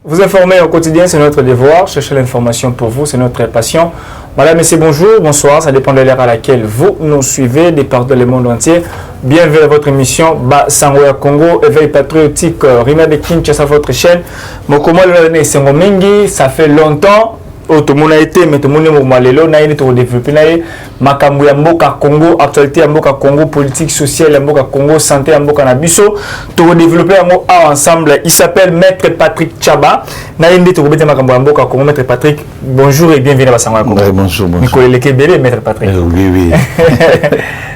Vous informer au quotidien, c'est notre devoir. Chercher l'information pour vous, c'est notre passion. Madame, messieurs, bonjour, bonsoir. Ça dépend de l'heure à laquelle vous nous suivez, des partout le monde entier. Bienvenue à votre émission Sangoya Congo, éveil patriotique, Rima de Kinshasa, votre chaîne. Mokomo le Sengo Mingi, ça fait longtemps. Tout le monde a été, mais tout le monde est là, tout développé. Makambu ya mboka Congo, actualité ya mboka Congo, politique sociale ya mboka Congo, santé ya mboka Nabiso, tout développé ensemble. Il s'appelle Maître Patrick Tchaba. Naïndi tout développé makambu ya mboka Congo. Maître Patrick, bonjour et bienvenue à Sangoya Congo. Bonjour, bonjour. Nicolas Lekebele, Maître Patrick. Oui, oui.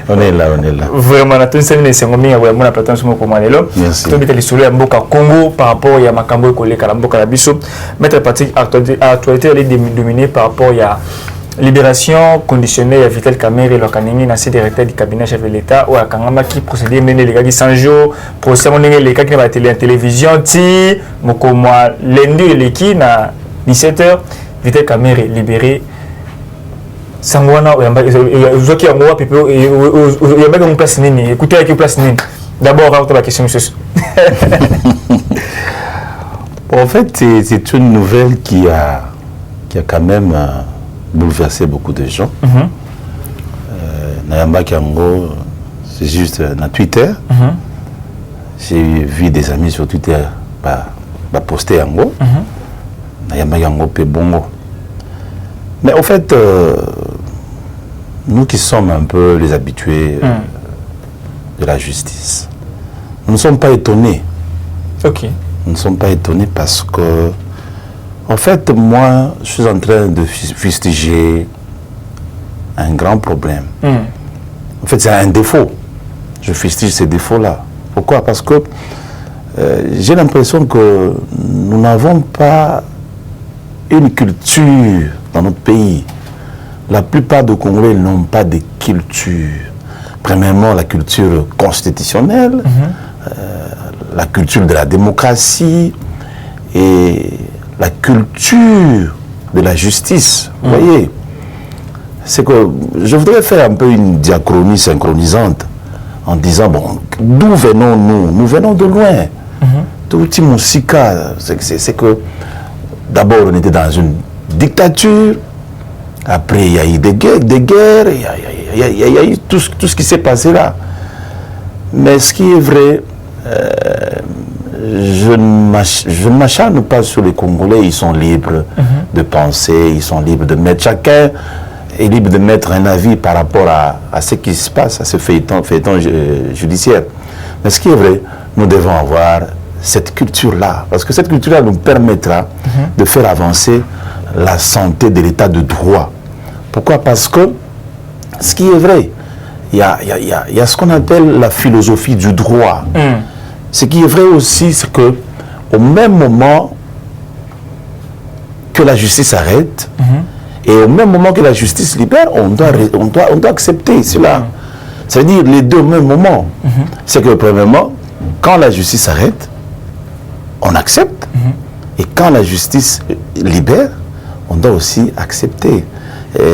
On est là, on est là. Vraiment, on a tous ces sengomi à la plateforme sur mon canal. Merci. Tout le monde est mboka Congo par rapport à makambu collé à mboka Nabiso. Maître Patrick, actualité elle est dominée par rapport à libération conditionnelle à Vital Kamerhe et l'Okanini, l'ancien directeur du cabinet chef de l'État, ou à Kangama qui procédait mener les gars qui 100 jours, procès les gars qui n'ont pas été en télévision, ti, mokomo lundi et qui na 17h, Vital Kamerhe libéré. Sangwana, il y a une place nini. Écoutez avec une place nini. D'abord, on va la question, monsieur. En fait, c'est une nouvelle qui a quand même bouleversé beaucoup de gens. Nayamba Kiango, c'est juste dans Twitter. J'ai vu des amis sur Twitter poster Yango. Nayamba Kiango pe bongo. Mais en fait, nous qui sommes un peu les habitués de la justice, nous ne sommes pas étonnés. Ok. Nous ne sommes pas étonnés parce que, en fait, moi, je suis en train de fustiger un grand problème. En fait, c'est un défaut. Je fustige ces défauts-là. Pourquoi? Parce que j'ai l'impression que nous n'avons pas une culture dans notre pays. La plupart des Congolais n'ont pas de culture. Premièrement, la culture constitutionnelle, la culture de la démocratie et la culture de la justice. Vous voyez, c'est que je voudrais faire un peu une diachronie synchronisante en disant, bon, d'où venons-nous? Nous venons de loin. Tout Timosika, c'est que d'abord on était dans une dictature, après il y a eu des guerres, il y a eu tout ce qui s'est passé là. Mais ce qui est vrai, je ne m'acharne pas sur les Congolais, ils sont libres de penser, ils sont libres de mettre, chacun est libre de mettre un avis par rapport à ce qui se passe, à ce feuilleton judiciaire. Mais ce qui est vrai, nous devons avoir cette culture-là, parce que cette culture-là nous permettra de faire avancer la santé de l'état de droit. Pourquoi? Parce que ce qui est vrai, il y a ce qu'on appelle la philosophie du droit. Ce qui est vrai aussi, c'est que au même moment que la justice arrête, et au même moment que la justice libère, on doit accepter cela. Ça veut dire les deux au même moment. C'est que premièrement, quand la justice arrête, on accepte, et quand la justice libère, on doit aussi accepter.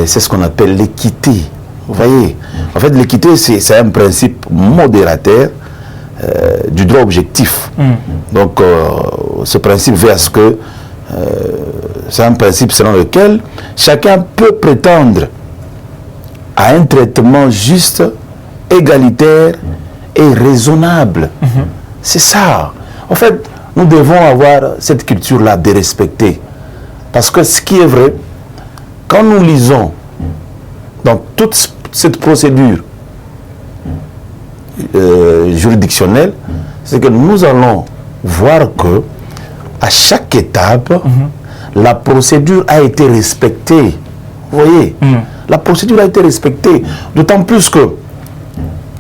C'est ce qu'on appelle l'équité. Vous voyez, en fait, l'équité, c'est un principe modérateur du droit objectif. Donc, ce principe veut à ce que c'est un principe selon lequel chacun peut prétendre à un traitement juste, égalitaire et raisonnable. C'est ça. En fait, nous devons avoir cette culture-là de respecter. Parce que ce qui est vrai, quand nous lisons dans toute cette procédure juridictionnelle, c'est que nous allons voir que à chaque étape, la procédure a été respectée. Vous voyez, la procédure a été respectée. D'autant plus que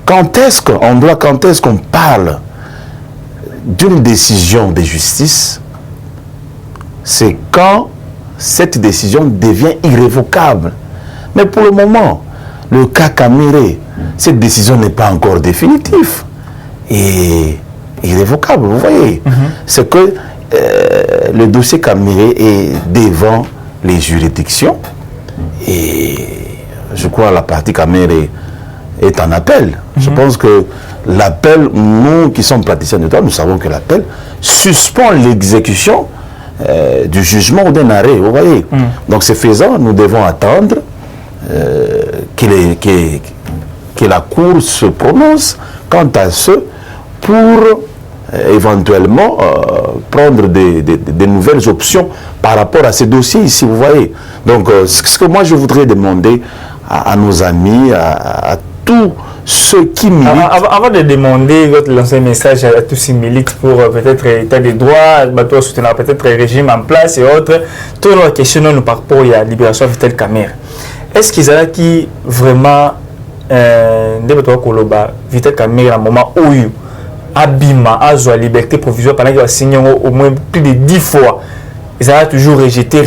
quand est-ce qu'on parle d'une décision de justice, c'est quand cette décision devient irrévocable. Mais pour le moment, le cas Kamerhe, cette décision n'est pas encore définitive et irrévocable, vous voyez. C'est que le dossier Kamerhe est devant les juridictions et je crois que la partie Kamerhe est en appel. Je pense que l'appel, nous qui sommes praticiens de droit, nous savons que l'appel suspend l'exécution du jugement ou d'un arrêt, vous voyez. Donc, ce faisant, nous devons attendre que la Cour se prononce quant à ce pour éventuellement prendre des nouvelles options par rapport à ces dossiers ici, vous voyez. Donc, ce que moi je voudrais demander à nos amis, à tous ceux qui militent... Avant de demander, votre lancer un message à tous ces milites pour peut-être état des droits, soutenir peut-être un régime en place et autres, toutes nos questions nous par rapport à la libération de Vital Kamerhe. Est-ce qu'ils ont qui vraiment Vital Kamerhe à un moment où Abima a la liberté provisoire pendant qu'il a signé au moins plus de 10 fois. Ils ont toujours rejeté.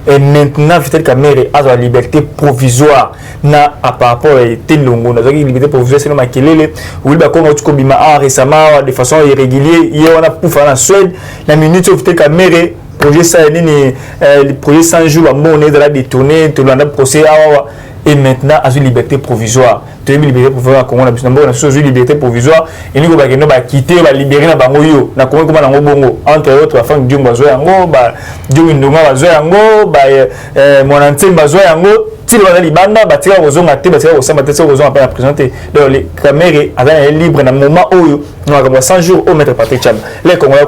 Et maintenant, Vital Kamerhe a la liberté provisoire. Par rapport à Telongo, la liberté provisoire, c'est le Makelele. Oui, comme tu as récemment, de façon irrégulière, hier on a pu faire en Suède, la minute où Vital Kamerhe, projet 100 jours, on est dans la détournée, tout le monde a procès. Et maintenant, à une liberté provisoire. Tu as une liberté provisoire, on a une liberté provisoire. Et nous avons quitté, libérer la bangoyo. Na comment on bongo entre autres, afin que Dieu bazoe yango, Dieu indonga bazoe yango, mon antenne bazoe yango. Si le libanda, tira aux hommes à te, tira aux hommes à te, aux hommes à présenter. Donc les Kamerhe est libre dans le moment où nous avons 100 jours au maître Patrick Cham. Les Congolais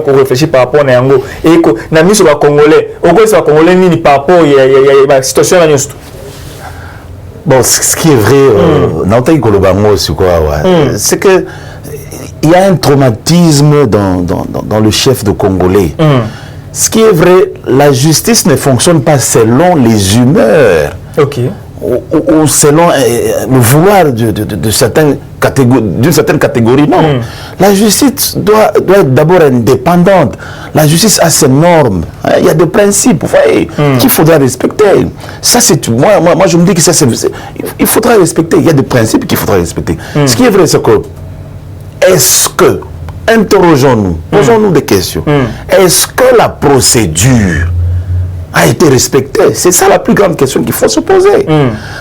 qui réfléchissent par rapport à yango. Et que na mis sur les Congolais, au Congolais sur les Congolais ni par rapport à la situation là. Bon, ce qui est vrai, c'est que il y a un traumatisme dans le chef de Congolais. Ce qui est vrai, la justice ne fonctionne pas selon les humeurs ou selon le vouloir d'une certaine catégorie. Non. La justice doit être d'abord indépendante. La justice a ses normes. Il y a des principes, vous voyez, qu'il faudra respecter. Ça, c'est moi, je me dis que il faudra respecter. Il y a des principes qu'il faudra respecter. Ce qui est vrai, c'est que est-ce que, interrogeons-nous, posons-nous des questions. Est-ce que la procédure a été respectée? C'est ça la plus grande question qu'il faut se poser.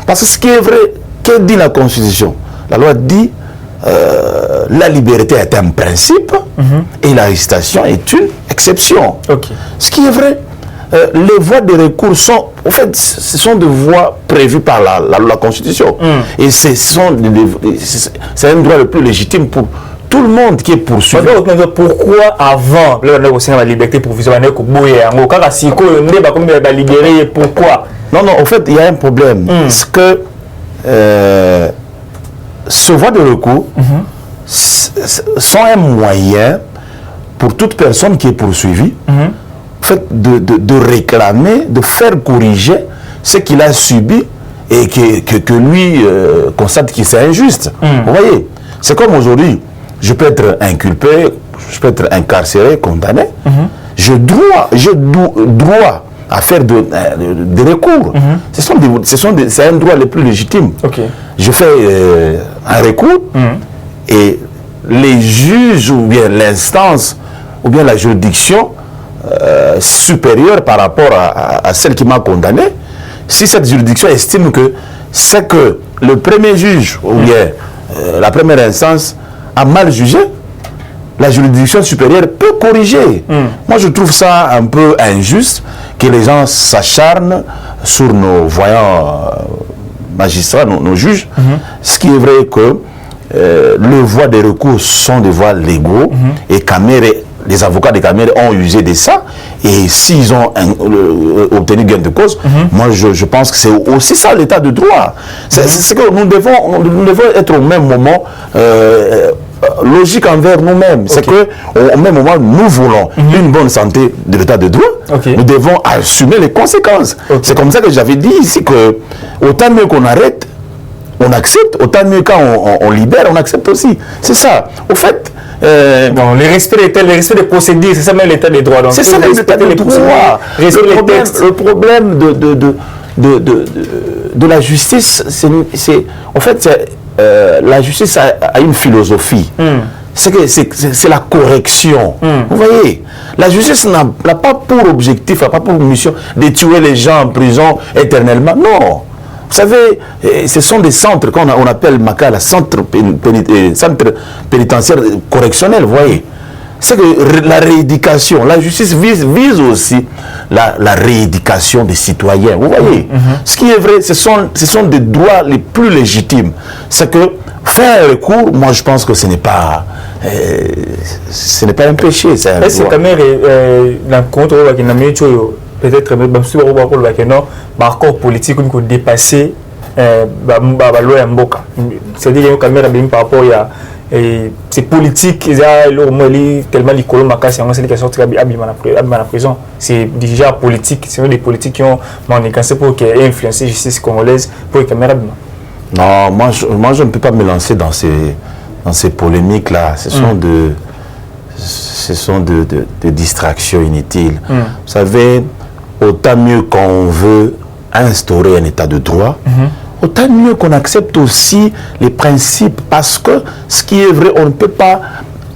Parce que ce qui est vrai, que dit la Constitution? La loi dit la liberté est un principe et l'arrestation est une exception. Ce qui est vrai, les voies de recours sont, en fait, ce sont des voies prévues par la Constitution. Et c'est un droit le plus légitime pour tout le monde qui est poursuivi. Pourquoi avant la liberté provisoire, pourquoi? Non, en fait, il y a un problème. C'est que ce voie de recours sont un moyen pour toute personne qui est poursuivie en fait, de réclamer, de faire corriger ce qu'il a subi et que lui constate que c'est injuste. Vous voyez, c'est comme aujourd'hui. Je peux être inculpé, je peux être incarcéré, condamné. J'ai droit à faire des recours. C'est un droit le plus légitime. Je fais un recours et les juges ou bien l'instance ou bien la juridiction supérieure par rapport à celle qui m'a condamné, si cette juridiction estime que c'est que le premier juge ou bien la première instance a mal jugé, la juridiction supérieure peut corriger. Moi, je trouve ça un peu injuste que les gens s'acharnent sur nos voyants magistrats, nos juges. Ce qui est vrai que les voies de recours sont des voies légaux et les avocats de Kamerhe ont usé de ça. Et s'ils ont obtenu gain de cause, moi je pense que c'est aussi ça l'état de droit. C'est que nous devons être au même moment logique envers nous-mêmes. C'est que au même moment, nous voulons une bonne santé de l'état de droit. Nous devons assumer les conséquences. C'est comme ça que j'avais dit ici que autant mieux qu'on arrête, on accepte, autant mieux quand on libère, on accepte aussi. C'est ça. Au fait, le respect des procédures, c'est ça même l'état des droits. C'est ça l'état des droits. Le problème de la justice, c'est en fait, la justice a une philosophie. C'est la correction. Vous voyez, la justice n'a pas pour objectif, n'a pas pour mission de tuer les gens en prison éternellement. Non. Vous savez, ce sont des centres qu'on appelle Makala, centre pénitentiaire correctionnel, vous voyez. c'est que la rééducation, la justice vise aussi la rééducation des citoyens. Vous voyez, ce qui est vrai, ce sont des droits les plus légitimes. C'est que faire un recours, moi je pense que ce n'est pas un péché. Est-ce que quand même, dans le compte, peut-être même par corps politique, on peut dépasser la loi Mboka. C'est-à-dire que par rapport à c'est politique, tellement les colons macas, c'est qui sortent à la prison. C'est déjà politique, c'est des politiques qui ont manqué pour influencer la justice congolaise pour les caméras. Non, moi je ne peux pas me lancer dans ces polémiques-là. Ce sont de distractions inutiles. Vous savez, autant mieux qu'on veut instaurer un état de droit, autant mieux qu'on accepte aussi les principes, parce que ce qui est vrai, on ne peut pas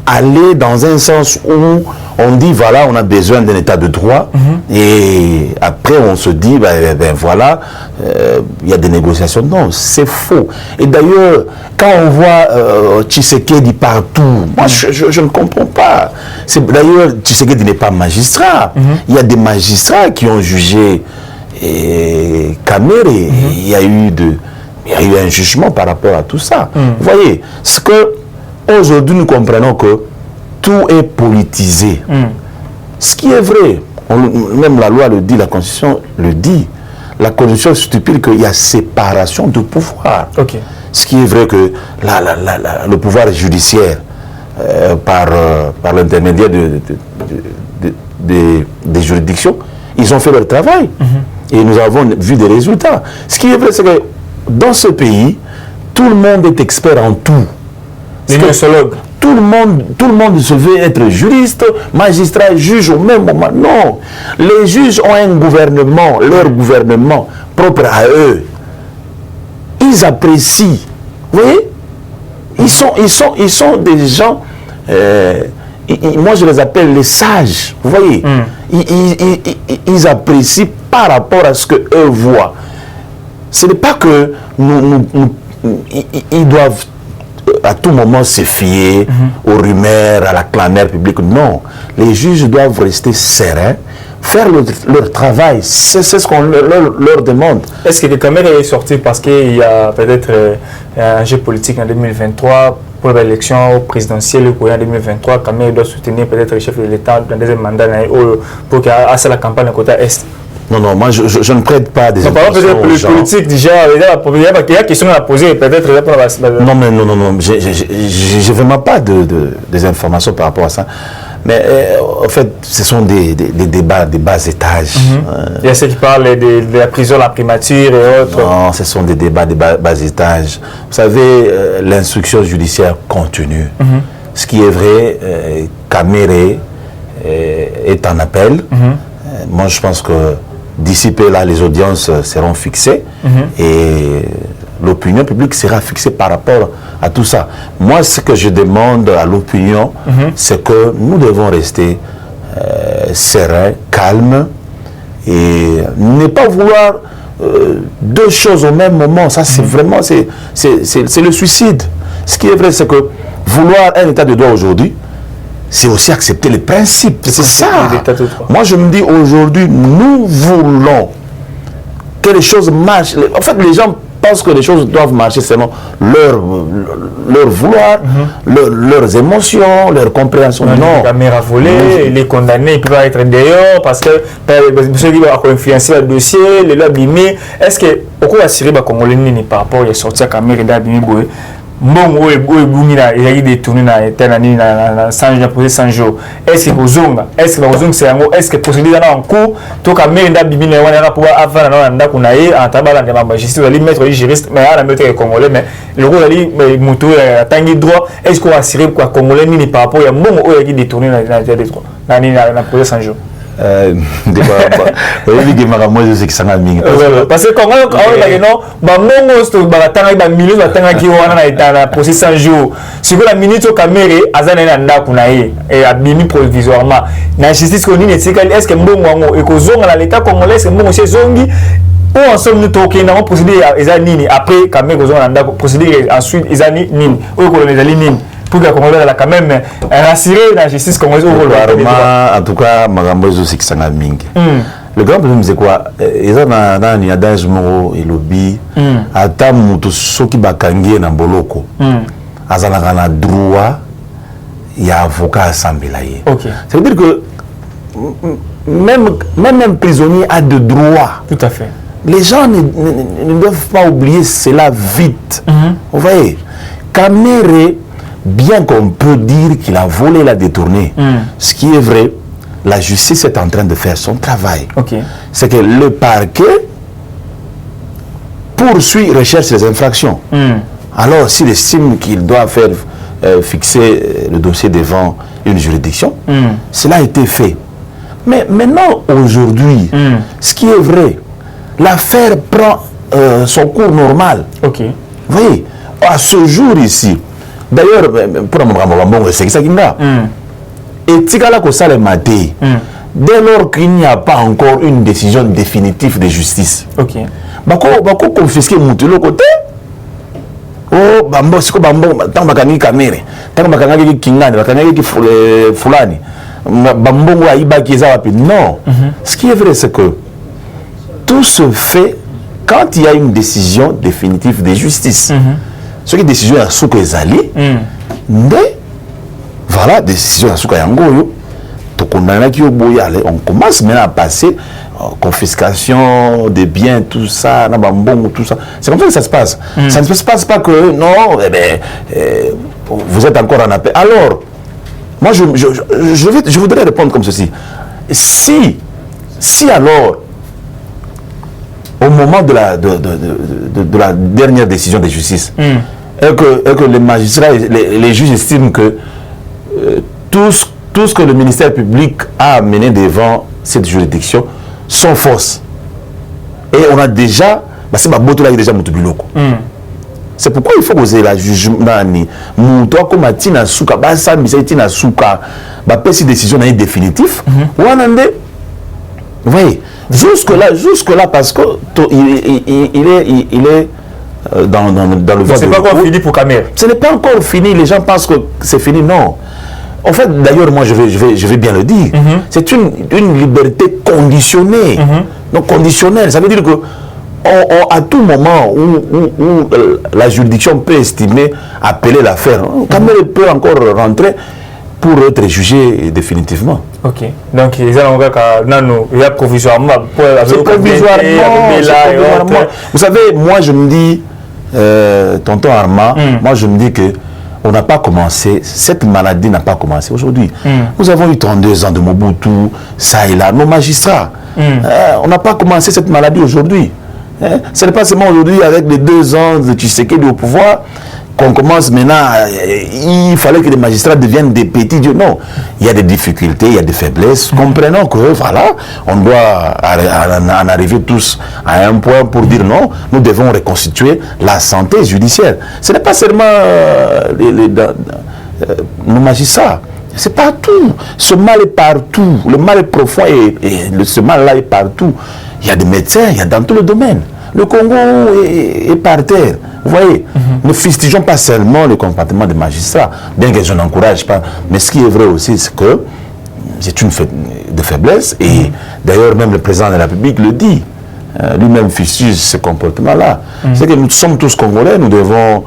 aller dans un sens où on dit voilà, on a besoin d'un état de droit et après on se dit voilà, il y a des négociations. Non, c'est faux. Et d'ailleurs, quand on voit Tshisekedi partout, moi je ne comprends pas. D'ailleurs, Tshisekedi n'est pas magistrat. Il y a des magistrats qui ont jugé Kamere, il y a eu un jugement par rapport à tout ça. Vous voyez, ce que aujourd'hui nous comprenons que tout est politisé. Ce qui est vrai, même la loi le dit, la Constitution le dit. La Constitution stipule qu'il y a séparation de pouvoir. Ce qui est vrai que le pouvoir judiciaire, par l'intermédiaire des juridictions, ils ont fait leur travail. Et nous avons vu des résultats. Ce qui est vrai, c'est que dans ce pays, tout le monde est expert en tout. Les sociologues. Tout le monde se veut être juriste, magistrat, juge au même moment. Non. Les juges ont un gouvernement, leur gouvernement propre à eux. Ils apprécient. Vous voyez? Ils sont des gens... moi, je les appelle les sages. Vous voyez? Ils apprécient par rapport à ce qu'eux voient. Ce n'est pas que ils doivent à tout moment se fier aux rumeurs, à la clameur publique. Non. Les juges doivent rester sereins, faire leur travail. C'est ce qu'on leur demande. Est-ce que le Cameroun est sorti parce qu'il y a peut-être un jeu politique en 2023 pour l'élection présidentielle en 2023, Cameroun doit soutenir peut-être le chef de l'État dans le deuxième mandat pour qu'il y ait la campagne du côté Est? Non, moi je ne prête pas des informations peut-être le politique, déjà, il y a une question à poser, peut-être... Non, je ne vraiment pas des informations par rapport à ça. Mais en fait, ce sont des débats de bas étage. Il y a ceux qui parlent de la prison, la primature et autres. Non, ce sont des débats de bas étage. Vous savez, l'instruction judiciaire continue. Ce qui est vrai, Kamere est en appel. Moi, je pense que d'ici peu, là, les audiences seront fixées et l'opinion publique sera fixée par rapport à tout ça. Moi, ce que je demande à l'opinion, c'est que nous devons rester sereins, calmes et ne pas vouloir deux choses au même moment. Ça, c'est vraiment, c'est le suicide. Ce qui est vrai, c'est que vouloir un état de droit aujourd'hui, c'est aussi accepter les principes. C'est ça. Moi, je me dis aujourd'hui, nous voulons que les choses marchent. En fait, les gens pensent que les choses doivent marcher selon leur vouloir, leurs émotions, leur compréhension. Non. La mère a volé, les condamnés, ils peuvent être dehors parce que ceux qui vont influencer le dossier, les lois abîmées. Est-ce que, pourquoi assurer que Congolais par rapport à sortir la caméra d'abîmé? Bon, il y a eu des tournées dans 100 jours. Est-ce que vous est-ce que vous c'est est-ce que procédure en cours tout comme mais d'abîmer on pouvoir avant dans kunaye en tabala de magistrat ali mettre les juristes mais à la mettre congolais mais le rôle ali moto tangi droit est-ce qu'on assurer quoi congolais ni par rapport à bon il y a eu des tournées dans des droits dans projet 100 jours. Parce que quand on minute au caméra, et provisoirement. La justice est-ce que l'État congolais, où ensemble nous toquons, nous procéder à Nini après caméra, procéder ensuite Nini, pour que le Congolais a quand même rassuré la justice congolaise. En tout cas, Magambo c'est qui s'en a mingi. Le grand problème c'est quoi? Ils ont un adage moro et lobby. Ata muto soki bakangie na boloko. Azana na droit. Il y a avocat assemblée. Ça veut dire que même un prisonnier a de droits. Tout à fait. Les gens ne doivent pas oublier cela vite. Vous voyez, Kamere, bien qu'on peut dire qu'il a volé, il a détourné, ce qui est vrai, la justice est en train de faire son travail. C'est que le parquet poursuit, recherche les infractions. Alors, s'il estime qu'il doit faire fixer le dossier devant une juridiction, cela a été fait. Mais maintenant, aujourd'hui, ce qui est vrai, l'affaire prend son cours normal. Vous voyez, à ce jour ici, d'ailleurs, pour un c'est ça qu'il y a. Et Tigala Kosale Maté, dès lors qu'il n'y a pas encore une décision définitive de justice, bako confisquer Moutelo côté. Oh, bambo, c'est quoi bambo, tant bakani kamere, tant bakani kingani, bakani fulani, bambo wa iba kiza wapi. Non. Ce qui est vrai, c'est que tout se fait quand il y a une décision définitive de justice. Ce qui est décision à Souko Ezali, mais voilà, décision à Souko Yangoyo, on commence maintenant à passer confiscation des biens, tout ça, tout ça. C'est comme ça que ça se passe. Ça ne se passe pas que non, vous êtes encore en appel. Alors, moi je voudrais répondre comme ceci. Si alors, au moment de la dernière décision de justice, et que les magistrats, les juges estiment que tout ce que le ministère public a amené devant cette juridiction sont fausses. Et on a déjà, c'est pourquoi il faut poser la jugement. Toi, comme Tina Souka, Tina Souka, cette décision est définitive. Vous voyez, jusque-là, parce que il est dans le voie. Ce n'est pas encore fini pour Kamere. Ce n'est pas encore fini. Les gens pensent que c'est fini. Non. En fait, d'ailleurs, moi, je vais bien le dire. C'est une liberté conditionnée. Donc, conditionnelle. Ça veut dire que à tout moment où la juridiction peut estimer, appeler l'affaire, Kamere peut encore rentrer pour être jugé définitivement. Donc, il y a provisoirement. C'est provisoirement. Vous savez, moi, je me dis, tonton Arma, moi, je me dis que on n'a pas commencé, cette maladie n'a pas commencé aujourd'hui. Nous avons eu 32 ans de Mobutu, ça et là, nos magistrats. On n'a pas commencé cette maladie aujourd'hui. Ce n'est pas seulement aujourd'hui avec les 2 ans de Tshisekedi au pouvoir qu'on commence maintenant, il fallait que les magistrats deviennent des petits dieux. Non, il y a des difficultés, il y a des faiblesses. Comprenons que voilà, on doit en arriver tous à un point pour dire non, nous devons reconstituer la santé judiciaire. Ce n'est pas seulement nos magistrats. C'est partout. Ce mal est partout. Le mal est profond et ce mal-là est partout. Il y a des médecins, il y a dans tout le domaine. Le Congo est par terre. Vous voyez, ne fustigeons pas seulement le comportement des magistrats, bien que je n'encourage pas. Mais ce qui est vrai aussi, c'est que c'est une de faiblesse. Et d'ailleurs, même le président de la République le dit. Lui-même fustige ce comportement-là. C'est que nous sommes tous Congolais, nous devons,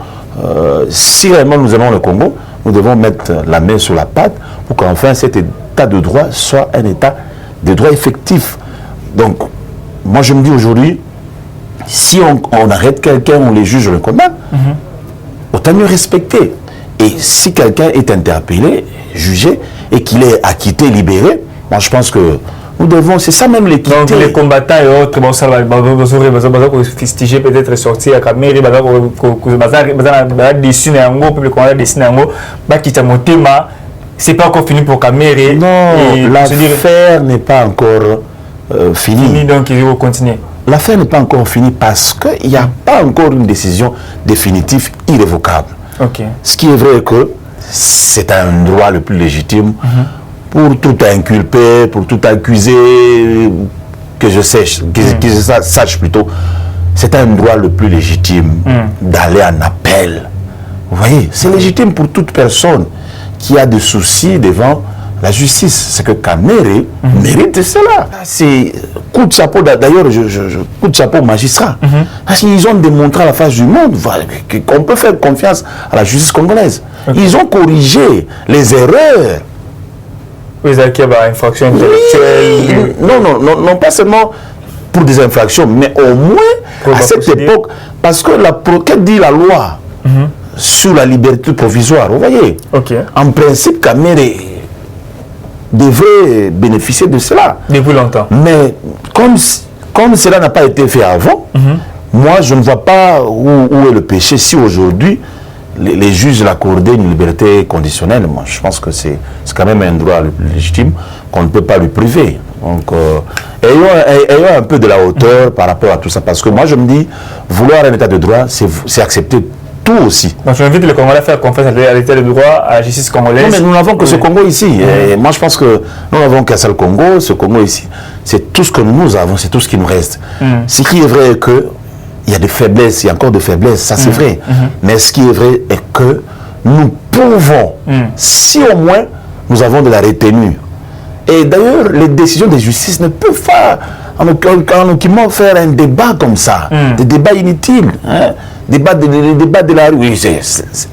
si réellement nous aimons le Congo, nous devons mettre la main sur la pâte pour qu'enfin cet état de droit soit un état de droit effectif. Donc, moi je me dis aujourd'hui, si on arrête quelqu'un, on les juge, on le condamne, autant mieux respecter. Et si quelqu'un est interpellé, jugé, et qu'il est acquitté, libéré, moi je pense que nous devons, c'est ça même l'équité. Donc les combattants et autres, bon, ça va fustiger peut-être sortir à Kamere, c'est pas encore fini pour Kamere. Non, l'affaire n'est pas encore finie. Donc il faut continuer. L'affaire n'est pas encore finie parce qu'il n'y a pas encore une décision définitive irrévocable. Ce qui est vrai que c'est un droit le plus légitime pour tout inculper, pour tout accuser, que je sache plutôt, c'est un droit le plus légitime d'aller en appel. Vous voyez, c'est légitime pour toute personne qui a des soucis devant la justice. C'est que Kamere mérite cela. C'est coup de chapeau, d'ailleurs, coup de chapeau au magistrat. Parce qu'ils ont démontré à la face du monde qu'on peut faire confiance à la justice congolaise. Ils ont corrigé les erreurs. Vous avez une infraction intellectuelle. Non, pas seulement pour des infractions, mais au moins à cette époque, parce que qu'est-ce dit la loi sur la liberté provisoire, vous voyez, en principe, Kamere devrait bénéficier de cela. Depuis longtemps. Mais comme cela n'a pas été fait avant, moi je ne vois pas où est le péché si aujourd'hui les juges l'accordaient une liberté conditionnelle. Moi je pense que c'est quand même un droit légitime qu'on ne peut pas lui priver. Donc ayons un peu de la hauteur par rapport à tout ça, parce que moi je me dis, vouloir un état de droit, c'est accepter tout aussi. Donc je invite le Congolais à faire confiance à l'état de droit, à la justice congolaise. Non, mais nous n'avons que ce Congo ici. Et moi je pense que nous n'avons qu'un seul Congo, ce Congo ici. C'est tout ce que nous avons, c'est tout ce qui nous reste. Ce qui est vrai est que il y a des faiblesses, il y a encore des faiblesses, ça c'est vrai. Mais ce qui est vrai est que nous pouvons, si au moins nous avons de la retenue. Et d'ailleurs, les décisions de justice ne peuvent pas, en aucun faire un débat comme ça, des débats inutiles. Les débats de la rue. Oui,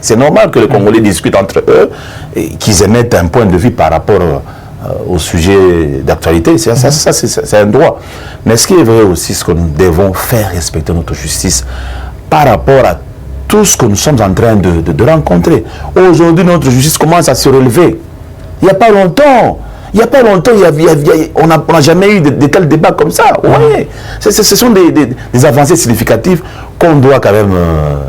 c'est normal que les Congolais discutent entre eux et qu'ils émettent un point de vue par rapport au sujet d'actualité. Ça, c'est un droit. Mais ce qui est vrai aussi, c'est que nous devons faire respecter notre justice par rapport à tout ce que nous sommes en train de rencontrer. Aujourd'hui, notre justice commence à se relever. Il n'y a pas longtemps, on n'a jamais eu de tels débats comme ça. Ouais. Ce sont des avancées significatives qu'on doit quand même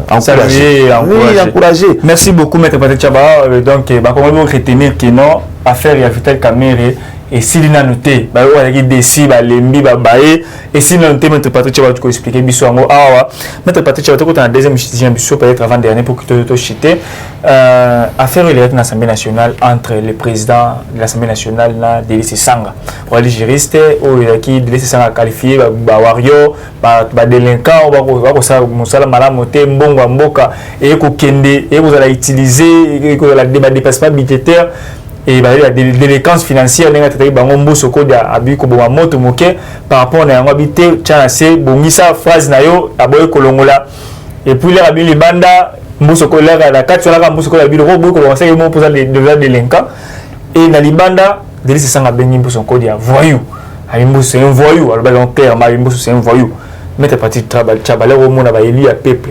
encourager. Oui, encourager. Merci beaucoup, Maître Patrick Tchaba. Donc, comment vous retenir que non, affaire et Vital Kamere et s'il n'a noté, on a dit décis, lembi, et s'il n'a noté, Maître Patrick Tchaba, tu peux expliquer, bisou, Maître Patrick Tchaba, tu as un deuxième bisou, peut-être avant dernier pour que tu te chité. Affaire et l'Assemblée nationale entre le président de l'Assemblée nationale, Délice Sanga. On a dit juriste, qui Délice Sanga qualifié, Wario, délinquant, Moussala Malamote, Mbongo Mboka, et vous allez utiliser le dépassement budgétaire. Et la délinquance financière par rapport à l'habité, Bongisa, phrase Nayo, Aboy Kolongola. Et puis les banda, Moussoko, la 4 sur la Moussoko, la bureau, beaucoup commencé à poser les délinquants. Et dans les bandas, Délice Sanga Bengi Moussoko, voyou. C'est un voyou, alors clair, c'est un voyou. Mettez parti de travail, Tchabalé au monde, il y a peuple.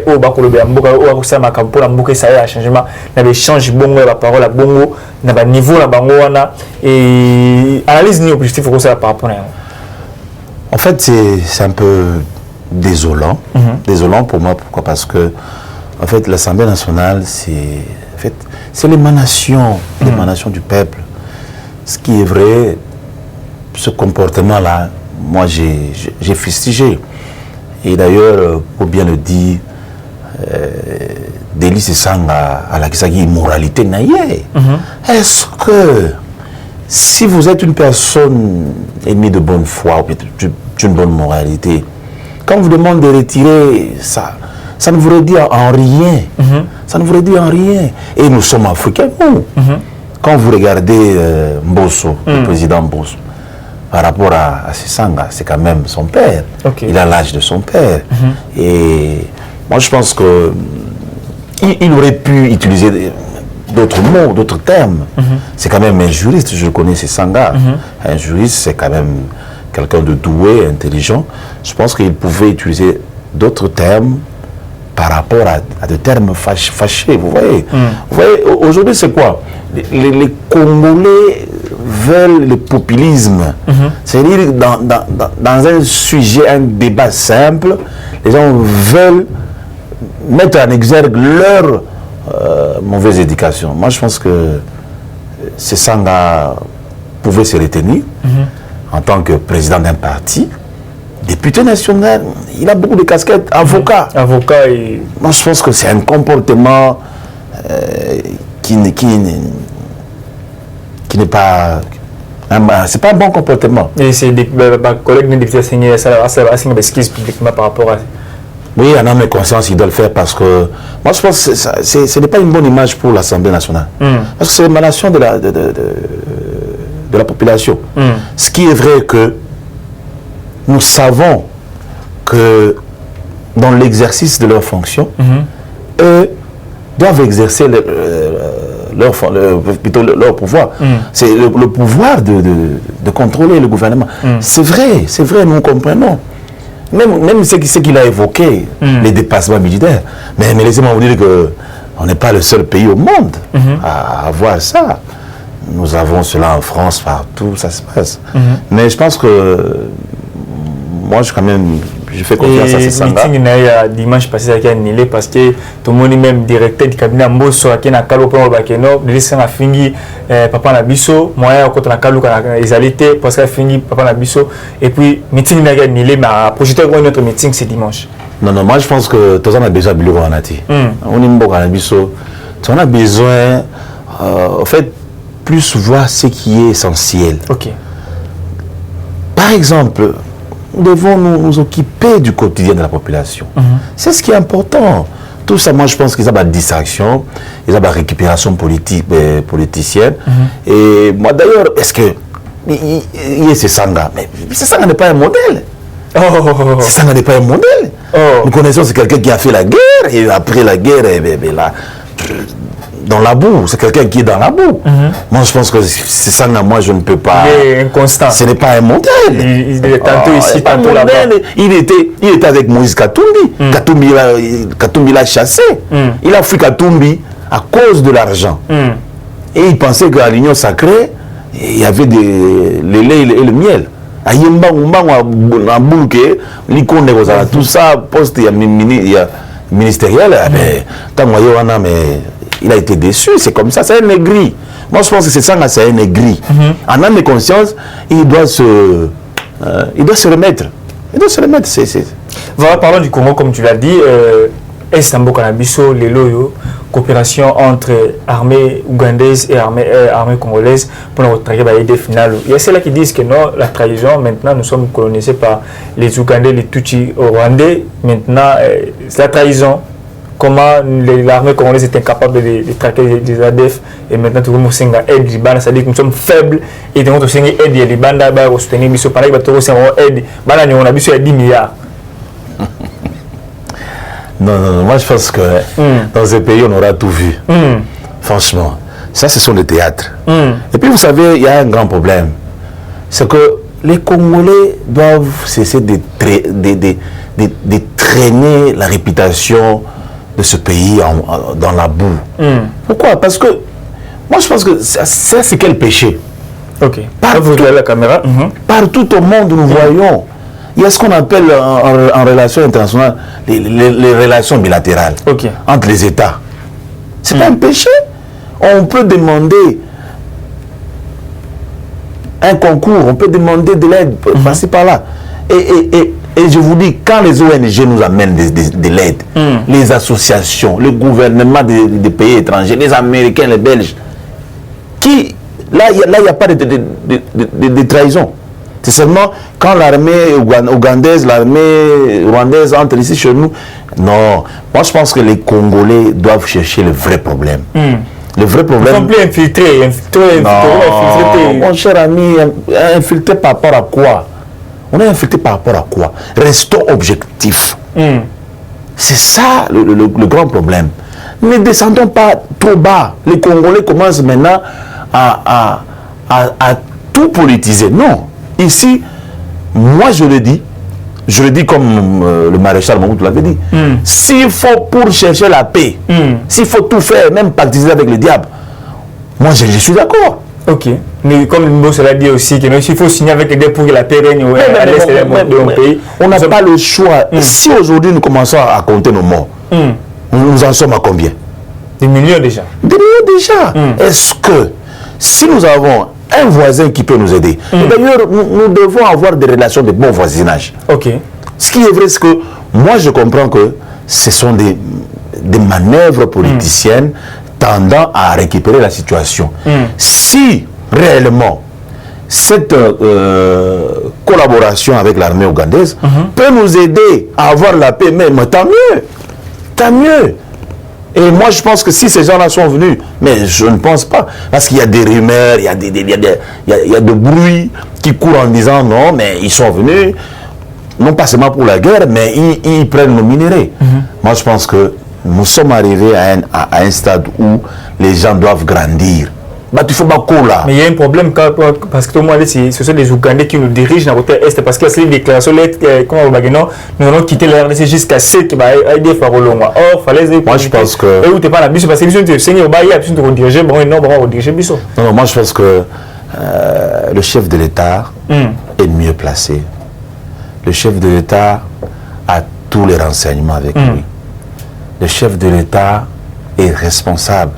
Au bas de Mboka, au Sama Kampo, la Mboka, ça y a un changement. Il y a des changements, bongo, la parole à bongo, il y a un niveau la bangoana. Et analyse ni objectif pour ça par rapport à. En fait, c'est un peu désolant. Désolant pour moi, pourquoi? Parce que, en fait, l'Assemblée nationale, c'est l'émanation du peuple. Ce qui est vrai, ce comportement-là, moi, j'ai fustigé. Et d'ailleurs, pour bien le dire, Délice Sanga à la Kisagi immoralité naïe. Est-ce que si vous êtes une personne ennemie de bonne foi ou d'une bonne moralité, quand on vous demande de retirer ça, ça ne vous dit en rien. Ça ne vous dit en rien. Et nous sommes africains, nous. Quand vous regardez Mbosso, le président Mbosso, par rapport à Sanga, c'est quand même son père. Il a l'âge de son père. Et moi, je pense que il aurait pu utiliser d'autres mots, d'autres termes. C'est quand même un juriste, je connais Sanga. Un juriste, c'est quand même quelqu'un de doué, intelligent. Je pense qu'il pouvait utiliser d'autres termes par rapport à des termes fâchés, vous voyez. Vous voyez, aujourd'hui, c'est quoi? Les Congolais veulent le populisme. C'est-à-dire, dans un sujet, un débat simple, les gens veulent mettre en exergue leur mauvaise éducation. Moi, je pense que Sanga pouvait se retenir en tant que président d'un parti. Député national, il a beaucoup de casquettes, avocat. Avocat et... Moi, je pense que c'est un comportement qui n'est pas... C'est pas un bon comportement. Et c'est des collègues de députés assignés à ça, assignés publiquement par rapport à... Oui, en âme et conscience, il doit le faire parce que moi je pense que ce n'est pas une bonne image pour l'Assemblée nationale. Parce que c'est l'émanation de la population. Ce qui est vrai que nous savons que dans l'exercice de leurs fonctions, eux doivent exercer leur pouvoir. C'est le pouvoir de contrôler le gouvernement. C'est vrai, nous comprenons. Même ce qu'il a évoqué, les dépassements militaires. Mais laissez-moi vous dire qu'on n'est pas le seul pays au monde à avoir ça. Nous avons cela en France, partout, ça se passe. Mais je pense que moi, je fais confiance à ces Sanga. Le meeting dimanche passé a annulé parce que tout le monde, même directeur du cabinet Mbosso, qui a calé au plan Bakeno, le laissant a fini Papa Nabiso, moi quand on a calé les alités parce qu'il a fini Papa Nabiso, et puis le meeting a annulé, mais à projeter notre meeting c'est dimanche. Non, moi je pense que tout le monde a besoin de bureau en Ati. On est Mboka Nabiso, tout le monde a besoin, en fait, plus voir ce qui est essentiel. Ok. Par exemple, nous devons nous occuper du quotidien de la population. C'est ce qui est important. Tout ça, moi, je pense qu'ils ont une distraction, ils ont une récupération politicienne. Et moi, d'ailleurs, est-ce que il y a ces Sanga? Mais ce Sanga n'est pas un modèle. Ce Sanga n'est pas un modèle. Nous connaissons, c'est quelqu'un qui a fait la guerre, et après la guerre, là, dans la boue, c'est quelqu'un qui est dans la boue. Moi, je pense que c'est ça, moi, je ne peux pas. Il est inconstant. Ce n'est pas un modèle. Il est tantôt ici, tantôt là-bas. Il était avec Moïse Katumbi. Katumbi l'a chassé. Il a fui Katumbi à cause de l'argent. Et il pensait qu'à l'Union sacrée, il y avait le lait et le miel. Tout ça, poste ministériel, mais il a été déçu, c'est comme ça, c'est un aigri. Moi je pense que c'est ça, c'est un aigri. En âme et conscience, il doit se remettre. Il doit se remettre. Voilà, parlons du Congo, comme tu l'as dit. Estambo Kanabiso, les loyaux, coopération entre armée ougandaise et armée congolaise pour notre travail des finales. Il y a ceux-là qui disent que non, la trahison, maintenant nous sommes colonisés par les Ougandais, les Tutsis rwandais. Maintenant, c'est la trahison. Comment l'armée congolaise est incapable de traquer les ADF et maintenant tout le monde aide Libana, c'est-à-dire que nous sommes faibles et nous avons aide les Libana pour soutenir Bisso, pendant que nous avons aide, on a besoin de 10 milliards. Non, moi je pense que dans ce pays on aura tout vu. Franchement, ça ce sont des théâtres. Et puis vous savez, il y a un grand problème. C'est que les Congolais doivent cesser de traîner la réputation de ce pays dans la boue. Pourquoi? Parce que moi je pense que ça c'est quel péché. Ok. Vous regardez la caméra. Partout au monde nous voyons. Il y a ce qu'on appelle en relation internationale les relations bilatérales entre les États. C'est pas un péché. On peut demander un concours, on peut demander de l'aide par-ci par-là. Et je vous dis, quand les ONG nous amènent de l'aide, les associations, le gouvernement des pays étrangers, les Américains, les Belges, là, il n'y a pas de trahison. C'est seulement quand l'armée ougandaise, l'armée rwandaise entre ici chez nous. Non, moi je pense que les Congolais doivent chercher le vrai problème. Le vrai problème. Ils sont plus infiltrés. Mon cher ami, infiltré par rapport à quoi? On est infiltré par rapport à quoi? Restons objectifs. C'est ça le grand problème. Ne descendons pas trop bas. Les Congolais commencent maintenant à tout politiser. Non. Ici, moi je le dis comme le maréchal Mobutu l'avait dit. S'il faut pour chercher la paix, s'il faut tout faire, même pactiser avec le diable, moi je suis d'accord. Ok. Mais comme Mbosso l'a dit aussi, qu'il faut signer avec les deux pour que la paix règne à l'est de mon pays. On n'a pas le choix. Si aujourd'hui nous commençons à compter nos morts, nous en sommes à combien? Des millions déjà. Des millions déjà. Est-ce que si nous avons un voisin qui peut nous aider, d'ailleurs nous devons avoir des relations de bon voisinage. Ok. Ce qui est vrai, c'est que moi je comprends que ce sont des manœuvres politiciennes tendant à récupérer la situation. Si réellement cette collaboration avec l'armée ougandaise peut nous aider à avoir la paix, mais tant mieux. Tant mieux. Et moi, je pense que si ces gens-là sont venus, mais je ne pense pas, parce qu'il y a des rumeurs, il y a des bruits qui courent en disant non, mais ils sont venus, non pas seulement pour la guerre, mais ils prennent nos minéraux. Moi, je pense que nous sommes arrivés à un stade où les gens doivent grandir. Bah, tu fais pas là. Mais il y a un problème parce que tout le monde dit ce sont des Ougandais qui nous dirigent dans le côté Est parce que c'est une déclaration comme nous allons quitter la RDC jusqu'à 7 qui va aider Farolonga. Or, fallait. Moi, je pense que. Et où tu pas la bus parce que tu sais, il y a besoin de rediriger, bon, non, bon, rediriger Bisso. Non, moi, je pense que le chef de l'État est mieux placé. Le chef de l'État a tous les renseignements avec lui. Le chef de l'État est responsable.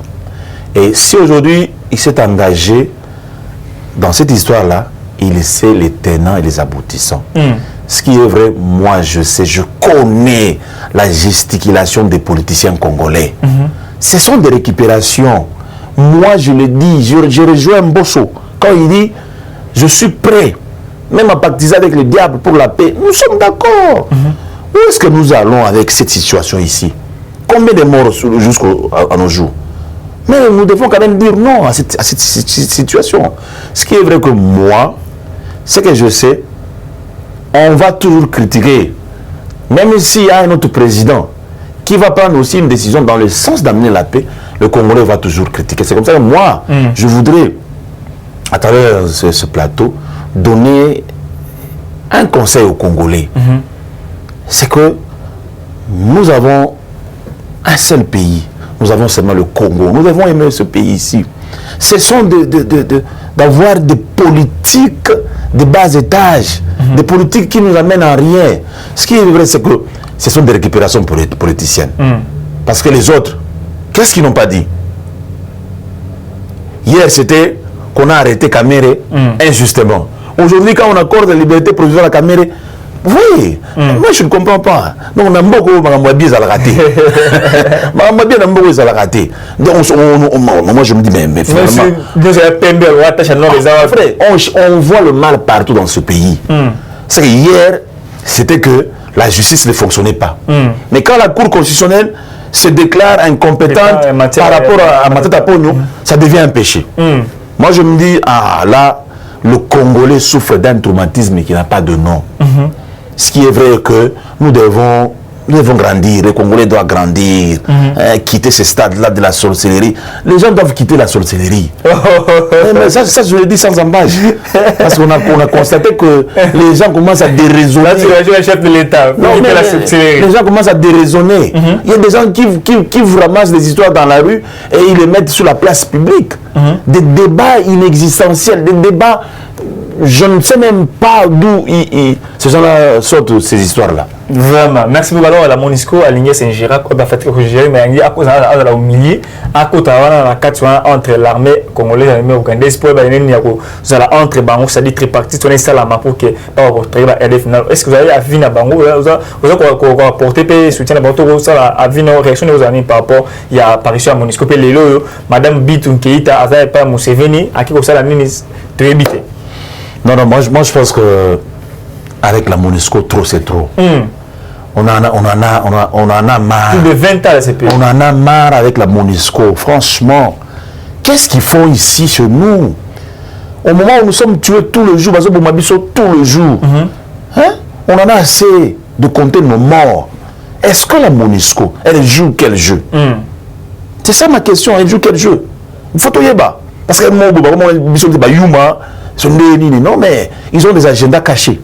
Et si aujourd'hui, il s'est engagé dans cette histoire-là, il sait les tenants et les aboutissants. Ce qui est vrai, moi je sais, je connais la gesticulation des politiciens congolais. Ce sont des récupérations. Moi je le dis, je rejoins Mbosso. Quand il dit, je suis prêt, même à pactiser avec le diable pour la paix, nous sommes d'accord. Où est-ce que nous allons avec cette situation ici? Combien de morts jusqu'à nos jours? Mais nous devons quand même dire non à cette situation. Ce qui est vrai que moi, ce que je sais, on va toujours critiquer. Même s'il y a un autre président qui va prendre aussi une décision dans le sens d'amener la paix, le Congolais va toujours critiquer. C'est comme ça que moi, je voudrais, à travers ce plateau, donner un conseil aux Congolais. C'est que nous avons un seul pays. Nous avons seulement le Congo. Nous devons aimer ce pays ici. Ce sont d'avoir des politiques de bas étage, des politiques qui nous amènent à rien. Ce qui est vrai, c'est que ce sont des récupérations politiciennes. Parce que les autres, qu'est-ce qu'ils n'ont pas dit? Hier, c'était qu'on a arrêté Kamere injustement. Aujourd'hui, quand on accorde la liberté provisoire à Kamere, oui, moi je ne comprends pas. Donc on a beaucoup de raté. Donc moi je me dis, mais finalement. On voit le mal partout dans ce pays. C'est que hier, c'était que la justice ne fonctionnait pas. Mais quand la Cour constitutionnelle se déclare incompétente par rapport à Matata Pogno, ça devient un péché. Moi je me dis, ah là, le Congolais souffre d'un traumatisme qui n'a pas de nom. Ce qui est vrai que nous devons grandir, le Congolais doit grandir, quitter ce stade-là de la sorcellerie. Les gens doivent quitter la sorcellerie. Mais ça, je le dis sans embâche. Parce qu'on a constaté que les gens commencent à déraisonner. Là, tu vas jouer le chef de l'État. Les gens commencent à déraisonner. Il y a des gens qui vous ramassent des histoires dans la rue et ils les mettent sur la place publique. Des débats inexistentiels, des débats... Je ne sais même pas d'où ces gens-là sortent ces histoires-là. Vraiment. Merci beaucoup. Alors, la Monisco, à l'Igné Saint-Girac, on a fait que j'ai mais à cause de la milieu, à cause de la carte entre l'armée congolaise et l'armée ougandaise, pour entre Bango, c'est-à-dire tripartite, on est ça là pour que est-ce que vous avez avis à Bango, vous avez apporté soutien à Bango, ça a avis nos réactions aux amis par rapport il y a apparition à Monisco, Madame Bitou Keïta, avec pas Museveni, à qui ça la ministre très habité. Non, moi je pense que avec la Monisco, trop c'est trop. On en a marre. Plus de 20 ans à ces pays. On en a marre avec la Monisco. Franchement, qu'est-ce qu'ils font ici chez nous? Au moment où nous sommes tués tout le jour, tout le jour, on en a assez de compter nos morts. Est-ce que la Monisco, elle joue quel jeu? C'est ça ma question, elle joue quel jeu? Il faut tout y avoir. Parce que non, mais ils ont des agendas cachés.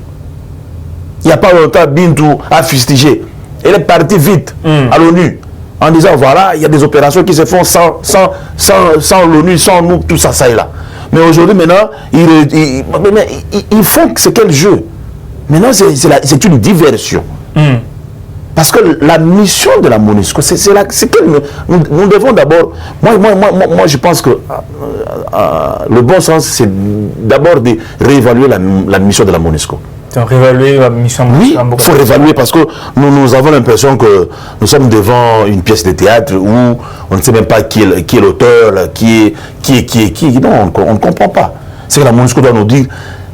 Il n'y a pas longtemps, Bintou a fustigé. Elle est partie vite à l'ONU en disant voilà, il y a des opérations qui se font sans l'ONU, sans nous, tout ça, ça et là. Mais aujourd'hui, maintenant, ils font c'est quel jeu? Maintenant, c'est une diversion. Parce que la mission de la Monisco, c'est que nous devons d'abord... Moi, je pense que le bon sens, c'est d'abord de réévaluer la mission de la Monisco. Réévaluer la mission. Oui, il faut réévaluer parce que nous avons l'impression que nous sommes devant une pièce de théâtre où on ne sait même pas qui est l'auteur, qui est. Non, on ne comprend pas. C'est que la Monisco doit nous dire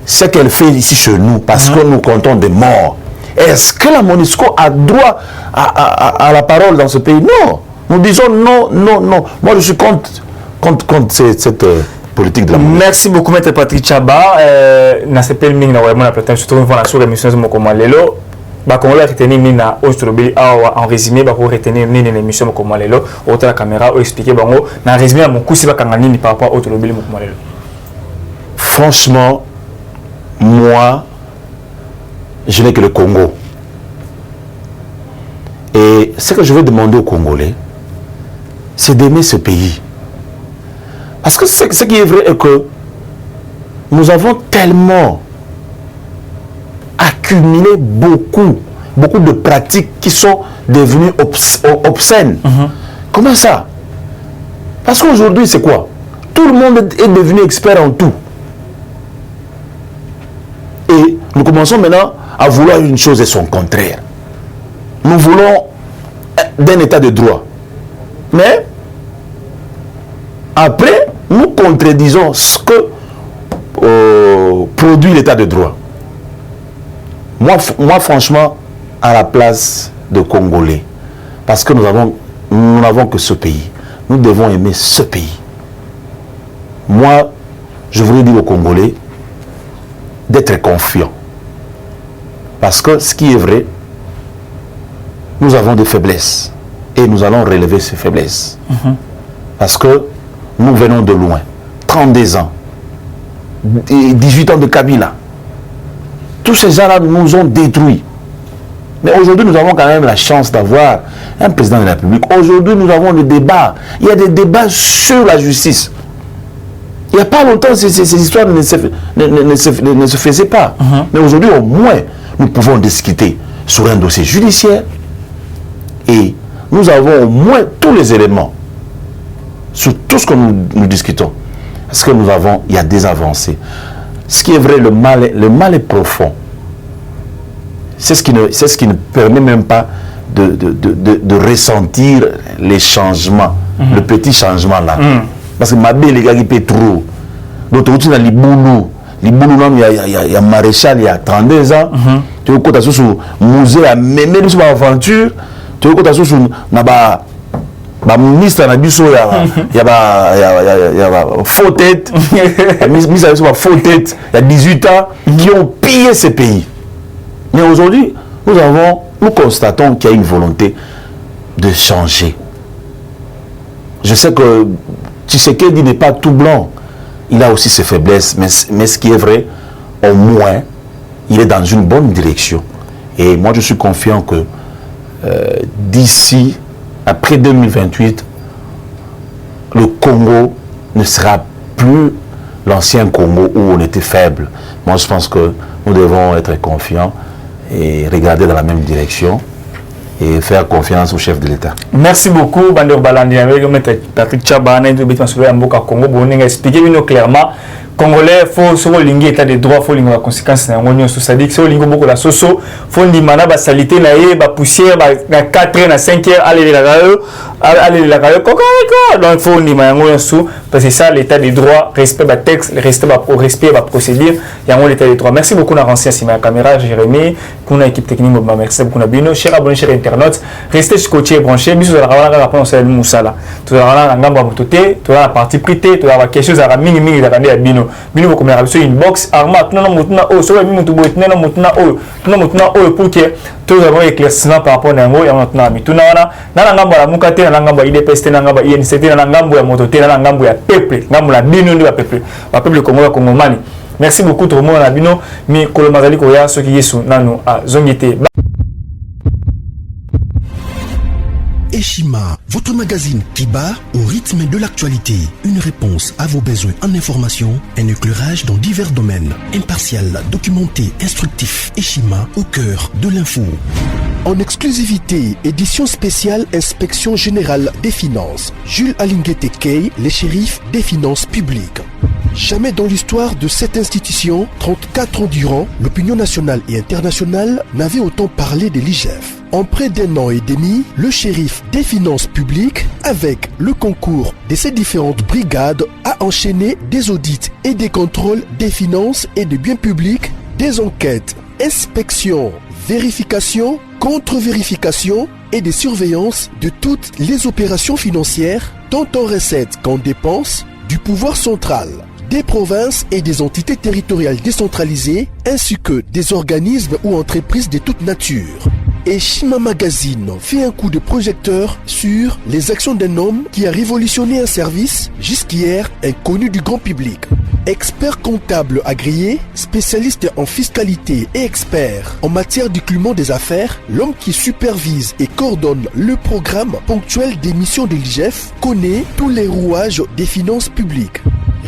ce qu'elle fait ici chez nous, parce que nous comptons des morts, est-ce que la MONUSCO a droit à la parole dans ce pays? Non. Nous disons non, non, non. Moi, je suis contre cette politique de la MONUSCO. Merci beaucoup, Maître Patrick Tchaba. Dans ce pays, nous avons surtout une émission de Mokomalelo. Congolais retenir nina ostrobeli en résumé ba ko retenir nina l'émission Mokomalelo autre la caméra ou expliquer bango na résumé mon coup c'est pas kanga nini par rapport au ostrobeli Mokomalelo. Franchement, moi je n'ai que le Congo. Et ce que je veux demander aux Congolais, c'est d'aimer ce pays. Parce que ce qui est vrai est que nous avons tellement accumulé beaucoup de pratiques qui sont devenues obscènes. Comment ça? Parce qu'aujourd'hui, c'est quoi? Tout le monde est devenu expert en tout. Et nous commençons maintenant à vouloir une chose et son contraire. Nous voulons d'un état de droit. Mais après, nous contredisons ce que produit l'état de droit. Moi, franchement, à la place de Congolais, parce que nous n'avons que ce pays, nous devons aimer ce pays. Moi, je voudrais dire aux Congolais d'être confiants. Parce que ce qui est vrai, nous avons des faiblesses. Et nous allons relever ces faiblesses. Parce que nous venons de loin. 32 ans. 18 ans de Kabila. Tous ces gens-là nous ont détruits. Mais aujourd'hui, nous avons quand même la chance d'avoir un président de la République. Aujourd'hui, nous avons des débats. Il y a des débats sur la justice. Il n'y a pas longtemps, ces histoires ne se faisaient pas. Mais aujourd'hui, au moins, nous pouvons discuter sur un dossier judiciaire. Et nous avons au moins tous les éléments sur tout ce que nous discutons. Parce que il y a des avancées. Ce qui est vrai, le mal est profond. C'est ce qui ne permet même pas de ressentir les changements, le petit changement là. Parce que ma belle, les gars, qui paient trop. D'autres, tu as les boulous. Les boulous, il y a maréchal, il y a 32 ans. Tu vois, tu as sur le musée, même sur l'aventure. Tu vois, tu as sur le ministre, il y a faux tête. Il y a faux tête. Il y a 18 ans qui ont pillé ces pays. Mais aujourd'hui, nous constatons qu'il y a une volonté de changer. Je sais que Tshisekedi n'est pas tout blanc. Il a aussi ses faiblesses, mais ce qui est vrai, au moins, il est dans une bonne direction. Et moi, je suis confiant que d'ici, après 2028, le Congo ne sera plus l'ancien Congo où on était faible. Moi, je pense que nous devons être confiants et regarder dans la même direction et faire confiance au chef de l'État. Merci beaucoup, Bandeur Balandi, avec M. Patrick Tchaba, Congo, pour expliquer clairement. Congolais, il faut se relinguer l'état de droit, il faut les conséquences. C'est-à-dire que si on beaucoup la soso, il faut dire que la salité, la poussière, la 4 na 5 heures, aller la donc il faut dire que parce que ça, l'état de droit, respect du texte, respect de la procédure, il y a l'état de droit. Merci beaucoup, Nancy, c'est ma caméra, Jérémy, qu'on a équipe technique, merci beaucoup, Nabino, chers abonnés, chers internautes, restez scotchés et branchés, mais vous allez avoir la réponse à Moussala. Tu vas avoir la partie privée, tu vas avoir quelque chose à mini de la Bino. Bino vous comme sur une box arma non mutuna o so mi mutu boit non mutuna o pour que tout avons éclaircissement par rapport à ngo ya mutuna mituna na ngambo la mukate na ngambo IDPST na ngambo INCT na ngambo ya mototé na ngambo ya peuple ngambo la bino ndi ba peuple congolais. Merci beaucoup tout le monde na bino mi kolomazali ko ya so ki yesu nanu a zongité. Eshima, votre magazine qui bat au rythme de l'actualité. Une réponse à vos besoins en information, un éclairage dans divers domaines. Impartial, documenté, instructif. Eshima, au cœur de l'info. En exclusivité, édition spéciale Inspection Générale des Finances. Jules Alinguete Key, les shérifs des finances publiques. Jamais dans l'histoire de cette institution, 34 ans durant, l'opinion nationale et internationale n'avait autant parlé de l'IGF. En près d'1 an et demi, le shérif des finances publiques, avec le concours de ses différentes brigades, a enchaîné des audits et des contrôles des finances et des biens publics, des enquêtes, inspections, vérifications, contre-vérifications et des surveillances de toutes les opérations financières, tant en recettes qu'en dépenses, du pouvoir central, des provinces et des entités territoriales décentralisées, ainsi que des organismes ou entreprises de toute nature. Et Shima Magazine fait un coup de projecteur sur les actions d'un homme qui a révolutionné un service jusqu'hier inconnu du grand public. Expert comptable agréé, spécialiste en fiscalité et expert en matière d'écoulement des affaires, l'homme qui supervise et coordonne le programme ponctuel des missions de l'IGF connaît tous les rouages des finances publiques.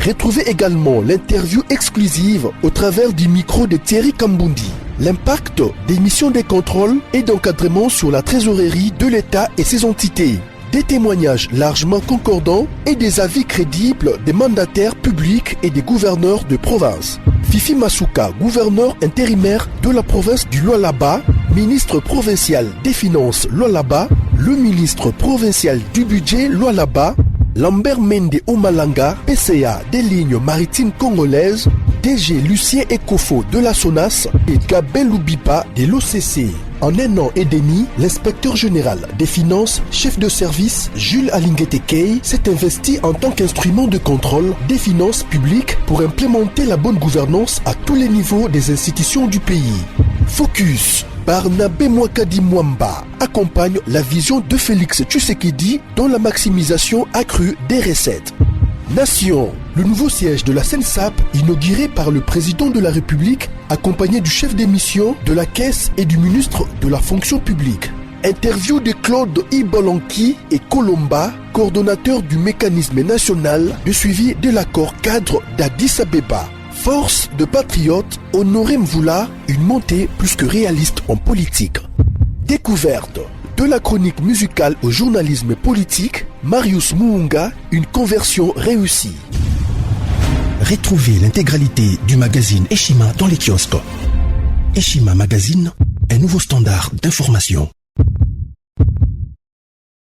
Retrouvez également l'interview exclusive au travers du micro de Thierry Kambundi. L'impact des missions de contrôle et d'encadrement sur la trésorerie de l'État et ses entités. Des témoignages largement concordants et des avis crédibles des mandataires publics et des gouverneurs de province. Fifi Masuka, gouverneur intérimaire de la province du Lualaba, ministre provincial des Finances Lualaba, le ministre provincial du budget Lualaba, Lambert Mende Omalanga, PCA des lignes maritimes congolaises, DG Lucien Ekofo de la SONAS et Gabin Loubipa de l'OCC. En 1 an et demi, l'inspecteur général des finances, chef de service Jules Alinguetekei s'est investi en tant qu'instrument de contrôle des finances publiques pour implémenter la bonne gouvernance à tous les niveaux des institutions du pays. Focus. Barnabé Mwakadi Mwamba accompagne la vision de Félix Tshisekedi dans la maximisation accrue des recettes. Nation, le nouveau siège de la SENSAP inauguré par le président de la République accompagné du chef des missions de la Caisse et du ministre de la Fonction publique. Interview de Claude Ibolanki et Colomba, coordonnateur du mécanisme national de suivi de l'accord cadre d'Addis Abeba. Force de patriotes, Honoré Mvula, une montée plus que réaliste en politique. Découverte. De la chronique musicale au journalisme politique, Marius Muunga, une conversion réussie. Retrouvez l'intégralité du magazine Eshima dans les kiosques. Eshima Magazine, un nouveau standard d'information.